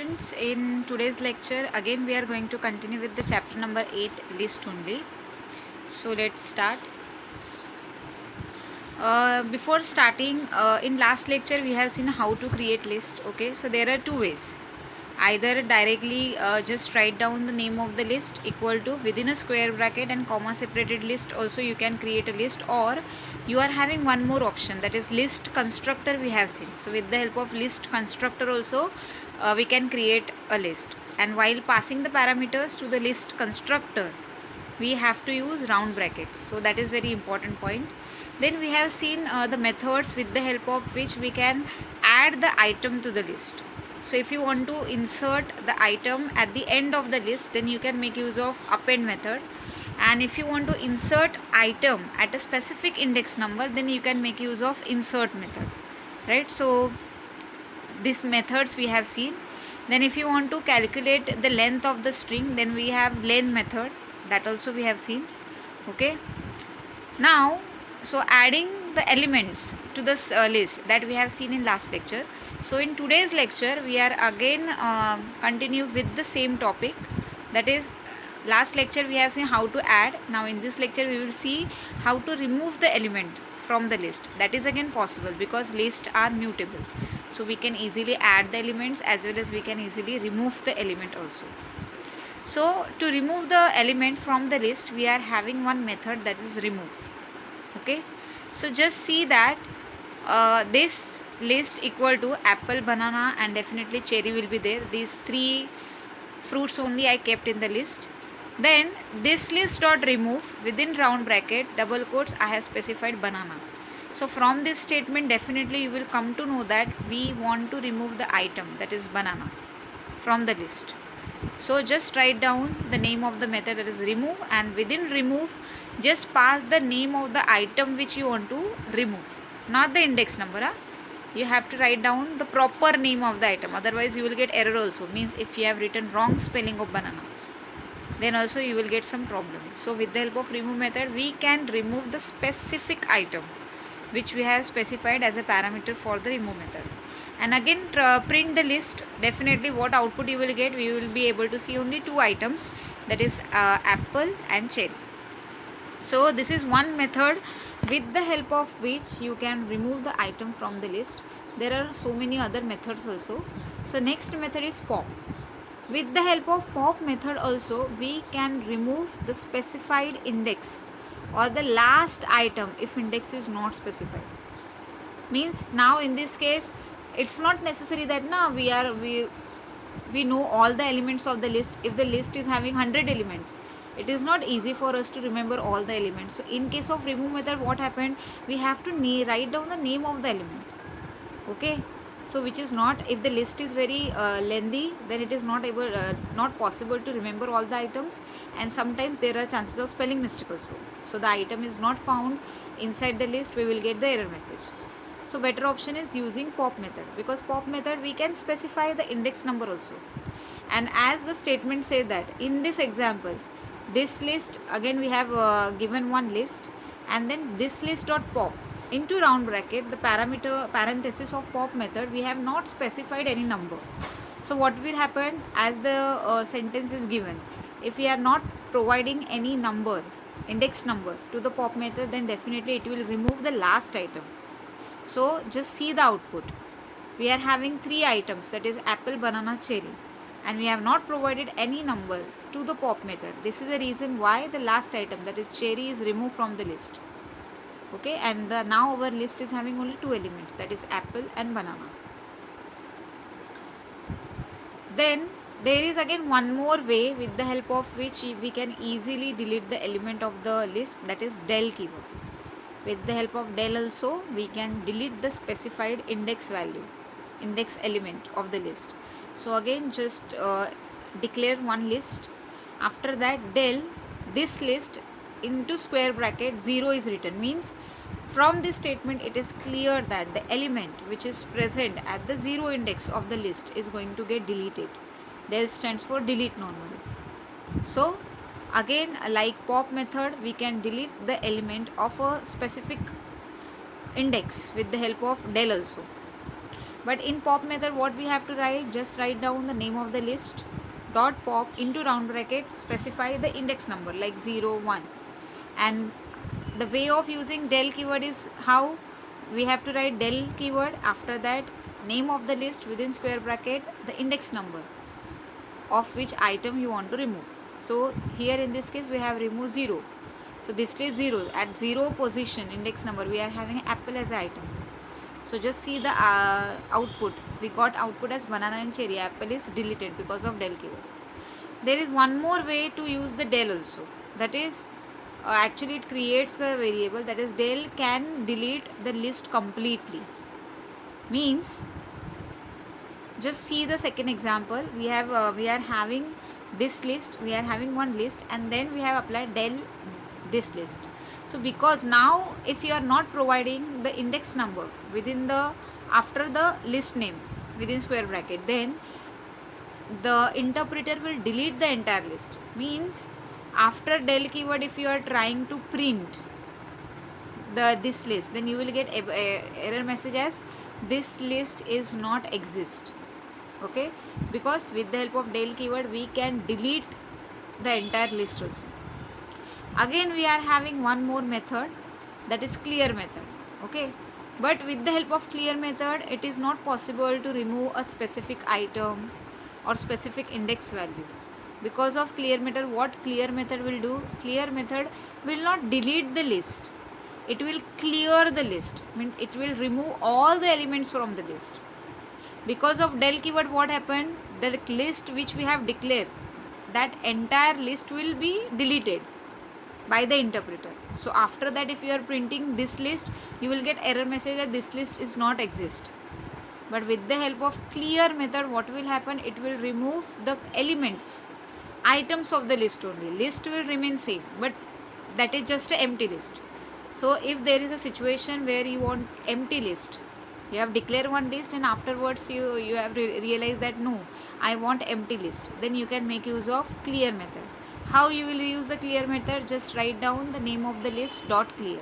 students, in today's lecture again we are going to continue with the chapter number 8 list only. So let's start. Before starting, in last lecture we have seen how to create list. Okay, so there are two ways. Either directly just write down the name of the list equal to within a square bracket and comma separated list, also you can create a list, or you are having one more option, that is list constructor we have seen. So with the help of list constructor also we can create a list, and while passing the parameters to the list constructor we have to use round brackets. So that is very important point. Then we have seen the methods with the help of which we can add the item to the list. So if you want to insert the item at the end of the list, then you can make use of append method. And if you want to insert item at a specific index number, then you can make use of insert method, right? So these methods we have seen. Then if you want to calculate the length of the string, then we have len method, that also we have seen. Okay, now so adding the elements to this list that we have seen in last lecture. So in today's lecture we are again continue with the same topic, that is last lecture we have seen how to add. Now in this lecture we will see how to remove the element from the list. That is again possible because lists are mutable, so we can easily add the elements as well as we can easily remove the element also. So to remove the element from the list we are having one method, that is remove. Okay, so just see that this list equal to apple, banana and definitely cherry will be there. These three fruits only I kept in the list. Then this list dot remove within round bracket double quotes I have specified banana. So from this statement definitely you will come to know that we want to remove the item, that is banana, from the list. So just write down the name of the method, that is remove, and within remove just pass the name of the item which you want to remove, not the index number. You have to write down the proper name of the item, otherwise you will get error also. Means if you have written wrong spelling of banana, then also you will get some problem. So with the help of remove method we can remove the specific item which we have specified as a parameter for the remove method. And again print the list. Definitely what output you will get, we will be able to see only two items, that is apple and cherry. So this is one method with the help of which you can remove the item from the list. There are so many other methods also. So next method is pop. With the help of pop method also we can remove the specified index or the last item if index is not specified. Means now in this case it's not necessary that we know all the elements of the list. If the list is having 100 elements, it is not easy for us to remember all the elements. So in case of remove method what happened, we have to write down the name of the element. Okay, so which is not, if the list is very lengthy, then it is not possible to remember all the items, and sometimes there are chances of spelling mistake also. So the item is not found inside the list, we will get the error message. So better option is using pop method, because pop method we can specify the index number also. And as the statement say that in this example, this list again we have given one list, and then this list dot pop into round bracket the parameter parenthesis of pop method we have not specified any number. So what will happen, as the sentence is given, if we are not providing any number, index number to the pop method, then definitely it will remove the last item. So just see the output. We are having three items, that is apple, banana, cherry, and we have not provided any number to the pop method. This is the reason why the last item, that is cherry, is removed from the list. Okay, and now our list is having only two elements, that is apple and banana. Then there is again one more way with the help of which we can easily delete the element of the list, that is del keyword. With the help of del also we can delete the specified index value, index element of the list. So again just declare one list. After that del this list into square bracket 0 is written. Means from this statement it is clear that the element which is present at the 0 index of the list is going to get deleted. Del stands for delete normally. So again like pop method we can delete the element of a specific index with the help of del also. But in pop method, what we have to write, just write down the name of the list dot pop into round bracket, specify the index number like 0 1. And the way of using del keyword is how we have to write del keyword, after that name of the list within square bracket the index number of which item you want to remove. So here in this case we have removed 0. So this is 0. At 0 position index number we are having apple as item. So just see the output. We got output as banana and cherry. Apple is deleted because of del keyword. There is one more way to use the del also. That is, actually it creates a variable, that is del can delete the list completely. Means, just see the second example. We are having this list. We are having one list, and then we have applied del this list. So because now if you are not providing the index number within the after the list name within square bracket, then the interpreter will delete the entire list. Means after del keyword, if you are trying to print this list, then you will get a error message as this list is not exist. Okay, because with the help of del keyword we can delete the entire list also. Again we are having one more method, that is clear method. Okay, but with the help of clear method it is not possible to remove a specific item or specific index value. Because of clear method, what clear method will do, clear method will not delete the list, it will clear the list. Means it will remove all the elements from the list. Because of del keyword, what happened, the list which we have declared, that entire list will be deleted by the interpreter. So after that if you are printing this list, you will get error message that this list is not exist. But with the help of clear method, what will happen, it will remove the elements, items of the list only. List will remain same, but that is just an empty list. So if there is a situation where you want empty list, you have declared one list and afterwards you have realized that no, I want empty list, then you can make use of clear method. How you will use the clear method, just write down the name of the list dot clear.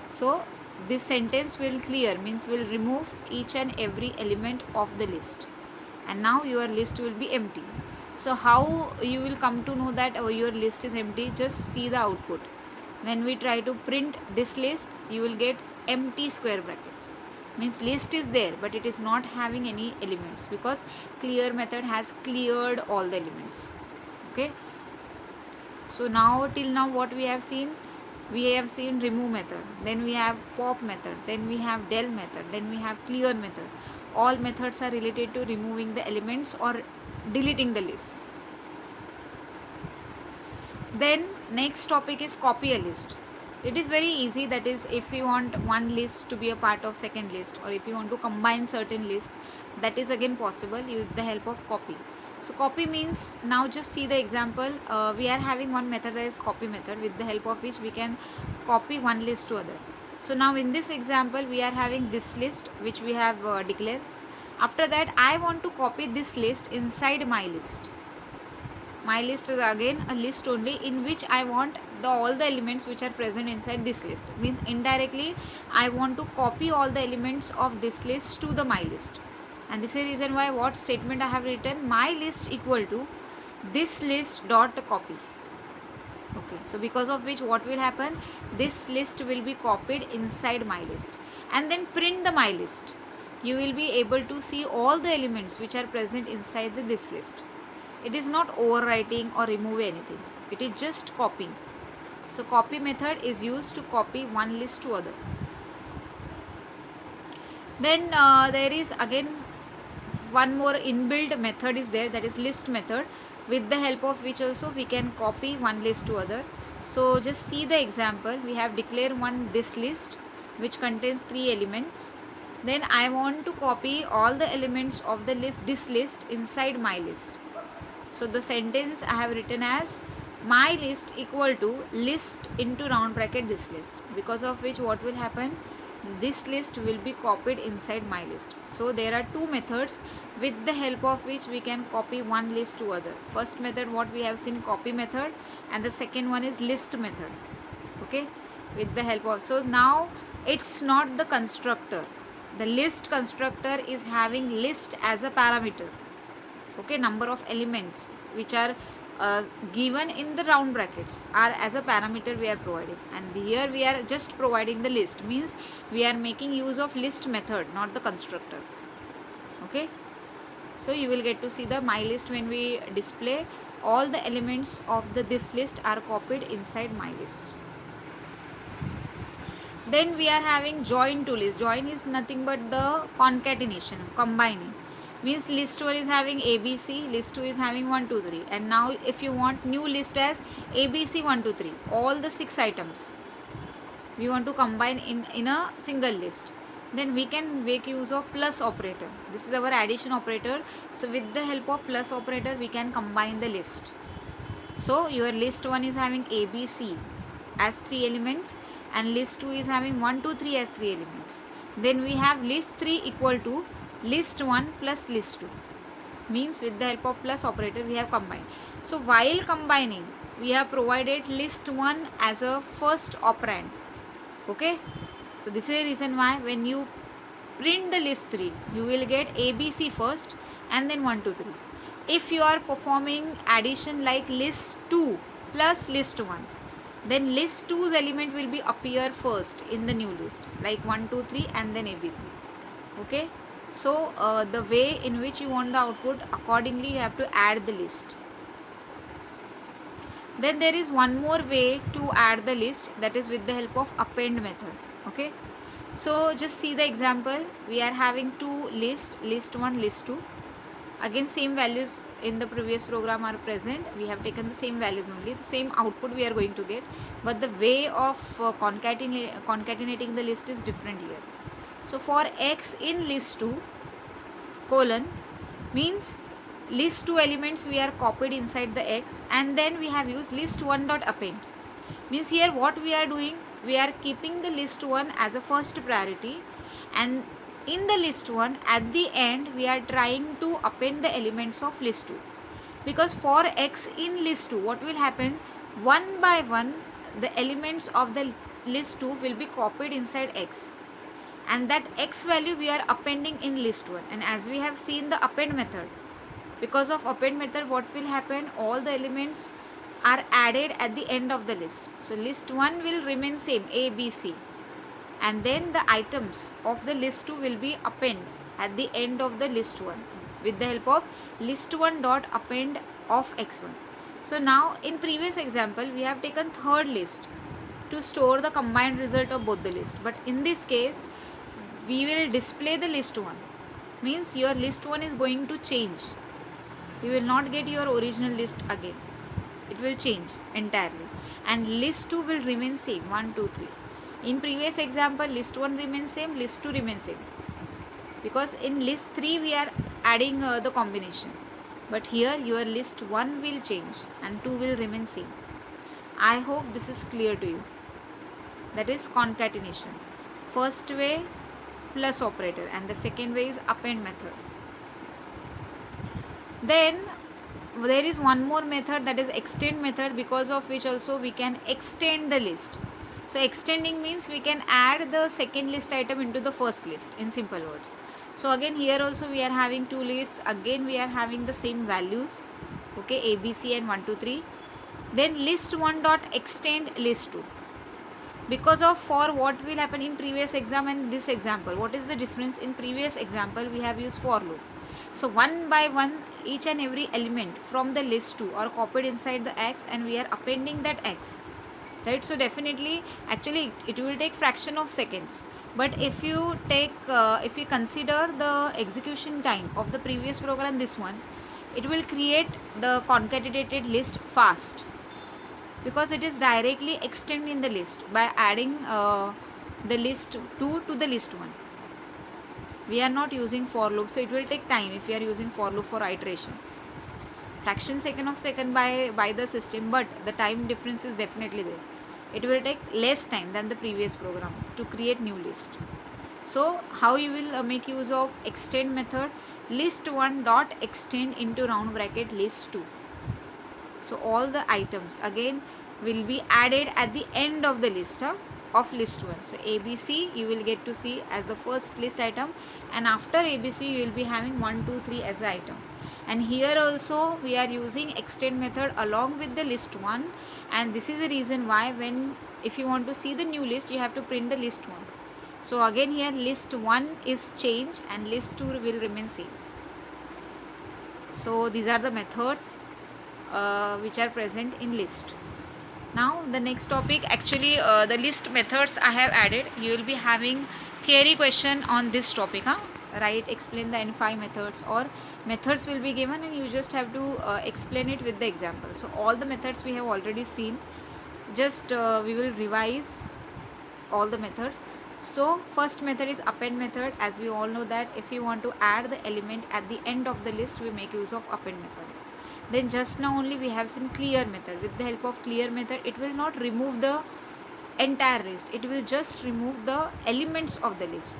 So this sentence will clear, means will remove each and every element of the list, and now your list will be empty. So how you will come to know that your list is empty, just see the output. When we try to print this list, you will get empty square brackets. Means list is there but it is not having any elements, because clear method has cleared all the elements. Okay, so now till now what we have seen, we have seen remove method, then we have pop method, then we have del method, then we have clear method. All methods are related to removing the elements or deleting the list. Then next topic is copy a list. It is very easy, that is if you want one list to be a part of second list, or if you want to combine certain list, that is again possible with the help of copy. So copy means, now just see the example. We are having one method, that is copy method, with the help of which we can copy one list to other. So now in this example we are having this list which we have declared. After that I want to copy this list inside my list. My list is again a list only in which I want all the elements which are present inside this list. Means indirectly I want to copy all the elements of this list to the my list. And this is the reason why what statement I have written, my list equal to this list dot copy. Okay, so because of which what will happen, this list will be copied inside my list, and then print the my list. You will be able to see all the elements which are present inside this list. It is not overwriting or remove anything, it is just copying. So copy method is used to copy one list to other. Then there is again one more inbuilt method is there, that is list method, with the help of which also we can copy one list to other. So just see the example. We have declared one this list which contains 3 elements. Then I want to copy all the elements of the list, this list, inside my list. So the sentence I have written as my list equal to list into round bracket this list, because of which what will happen, this list will be copied inside my list. So there are two methods with the help of which we can copy one list to other. First method what we have seen, copy method, and the second one is list method. Okay, with the help of, so now it's not the constructor, The list constructor is having list as a parameter. Okay, number of elements which are given in the round brackets are as a parameter we are providing, and here we are just providing the list, means we are making use of list method, not the constructor. Okay, so you will get to see the my list when we display all the elements of this list are copied inside my list. Then we are having join to list. Join is nothing but the concatenation, combining. Means list 1 is having ABC, list 2 is having 1, 2, 3. And now if you want new list as ABC 1, 2, 3, all the 6 items we want to combine in a single list, then we can make use of plus operator. This is our addition operator. So with the help of plus operator we can combine the list. So your list 1 is having ABC as 3 elements, and list 2 is having 1, 2, 3 as 3 elements. Then we have list 3 equal to list 1 plus list 2, means with the help of plus operator we have combined. So while combining we have provided list 1 as a first operand. Okay, so this is the reason why when you print the list 3 you will get ABC first and then 1, 2, 3. If you are performing addition like list 2 plus list 1, then list 2's element will be appear first in the new list, like 1, 2, 3 and then ABC. Okay, so the way in which you want the output, accordingly you have to add the list. Then there is one more way to add the list, that is with the help of append method. Okay, so just see the example. We are having two lists, list 1, list 2. Again same values in the previous program are present. We have taken the same values only, the same output we are going to get, but the way of concatenating the list is different here. So for x in list 2 colon means list 2 elements we are copied inside the x, and then we have used list 1 dot append. Means here what we are doing, we are keeping the list 1 as a first priority, and in the list 1 at the end we are trying to append the elements of list 2, because for x in list 2 what will happen, one by one the elements of the list 2 will be copied inside x, and that x value we are appending in list 1. And as we have seen the append method, because of append method what will happen, all the elements are added at the end of the list. So list 1 will remain same, A, B, C, and then the items of the list 2 will be append at the end of the list 1 with the help of list 1 dot append of x1. So now in previous example we have taken third list to store the combined result of both the list, but in this case we will display the list 1, means your list 1 is going to change. You will not get your original list again, it will change entirely, and list 2 will remain same, 1, 2, 3. In previous example list 1 remains same, list 2 remains same, because in list 3 we are adding the combination, but here your list 1 will change and 2 will remain same. I hope this is clear to you. That is concatenation. First way plus operator, and the second way is append method. Then there is one more method, that is extend method, because of which also we can extend the list. So extending means we can add the second list item into the first list, in simple words. So again here also we are having two lists, again we are having the same values, okay, ABC and 1, 2, 3. Then list 1 dot extend list 2, because of for what will happen in previous exam and this example, what is the difference? In previous example we have used for loop, so one by one each and every element from the list 2 are copied inside the x and we are appending that x, right? So definitely actually it will take fraction of seconds, but if you take if you consider the execution time of the previous program, this one, it will create the concatenated list fast, because it is directly extending the list by adding the list 2 to the list 1. We are not using for loop, so it will take time if we are using for loop for iteration. Fraction second of second by the system, but the time difference is definitely there. It will take less time than the previous program to create new list. So how you will make use of extend method? List 1 dot extend into round bracket list 2. So all the items again will be added at the end of the list. of list 1. So ABC you will get to see as the first list item, and after ABC you will be having 1, 2, 3 as an item. And here also we are using extend method along with the list 1, and this is the reason why when if you want to see the new list you have to print the list 1. So again here list 1 is changed and list 2 will remain same. So these are the methods which are present in list. Now the next topic, actually the list methods I have added. You will be having theory question on this topic. Right, explain the N5 methods, or methods will be given and you just have to explain it with the example. So all the methods we have already seen, just we will revise all the methods. So first method is append method. As we all know that if you want to add the element at the end of the list, we make use of append method. Then just now only we have seen clear method. With the help of clear method, it will not remove the entire list, it will just remove the elements of the list.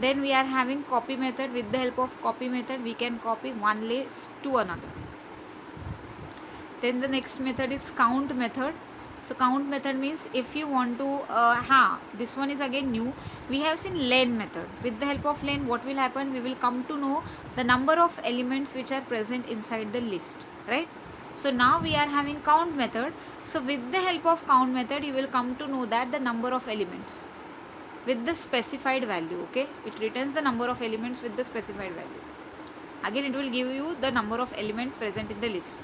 Then we are having copy method. With the help of copy method, we can copy one list to another. Then the next method is count method. So count method means if you want to this one is again new. We have seen len method. With the help of len, what will happen, we will come to know the number of elements which are present inside the list, right? So now we are having count method. So with the help of count method, you will come to know that the number of elements with the specified value. Okay, it returns the number of elements with the specified value. Again it will give you the number of elements present in the list.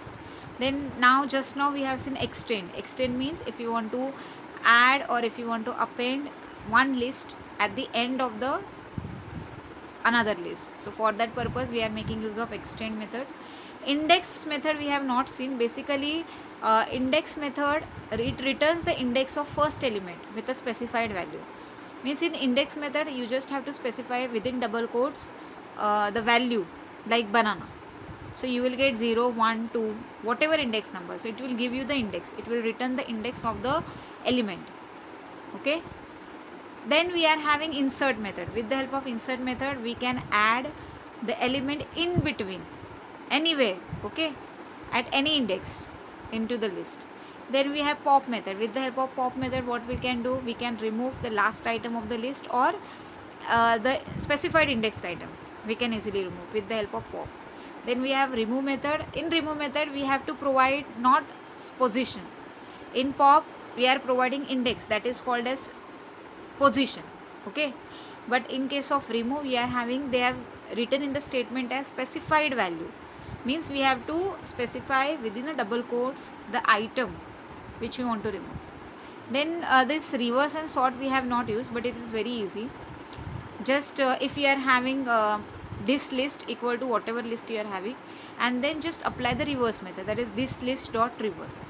Then now just now we have seen extend. Extend means if you want to add or if you want to append one list at the end of the another list. So for that purpose we are making use of extend method. Index method we have not seen. Basically index method, it returns the index of first element with a specified value. Means in index method you just have to specify within double quotes the value, like banana. So you will get 0, 1, 2, whatever index number. So it will give you the index. It will return the index of the element. Okay. Then we are having insert method. With the help of insert method, we can add the element in between, anywhere, okay, at any index into the list. Then we have pop method. With the help of pop method, what we can do, we can remove the last item of the list or the specified index item. We can easily remove with the help of pop. Then we have remove method. In remove method, we have to provide not position. In pop, we are providing index, that is called as position. Okay. But in case of remove, we are having, they have written in the statement as specified value. Means we have to specify within a double quotes the item which we want to remove. Then this reverse and sort we have not used, but it is very easy. Just if you are having this list equal to whatever list you are having, and then just apply the reverse method, that is this list dot reverse.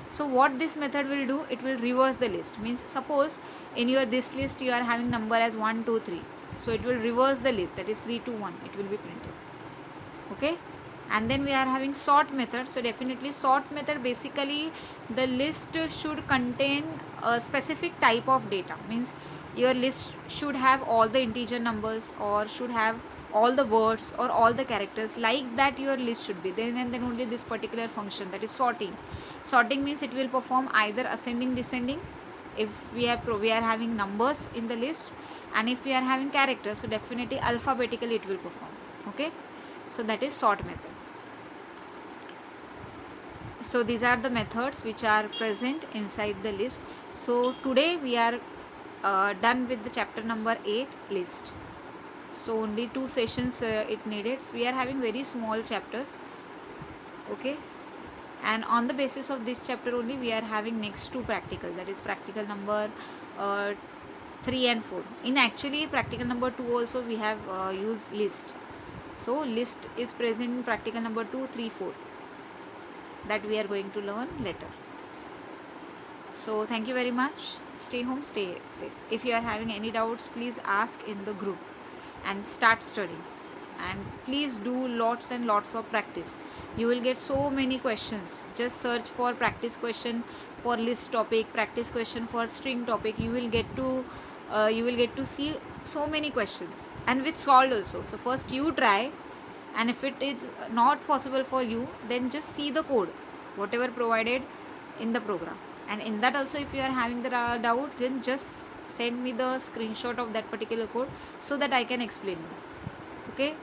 So what this method will do, it will reverse the list. Means suppose in your this list you are having number as 1, 2, 3. So it will reverse the list, that is 3, 2, 1. It will be printed. Okay. And then we are having sort method. So definitely sort method, basically the list should contain a specific type of data. Means your list should have all the integer numbers or should have all the words or all the characters, like that your list should be. Then and then only this particular function, that is sorting. Sorting means it will perform either ascending, descending if we are having numbers in the list, and if we are having characters, so definitely alphabetically it will perform. Okay. So that is sort method. So these are the methods which are present inside the list. So today we are done with the chapter number 8, list. So only 2 sessions it needed. So we are having very small chapters. Okay. And on the basis of this chapter only we are having next 2 practical, that is practical number 3 and 4. In actually practical number 2 also we have used list. So list is present in practical number 2, 3, 4, that we are going to learn later. So thank you very much. Stay home, stay safe. If you are having any doubts, please ask in the group and start studying. And please do lots and lots of practice. You will get so many questions. Just search for practice question for list topic, practice question for string topic. You will get to see so many questions, and with solved also. So first you try, and if it is not possible for you, then just see the code whatever provided in the program and in that also if you are having the doubt, then just send me the screenshot of that particular code so that I can explain you. Okay,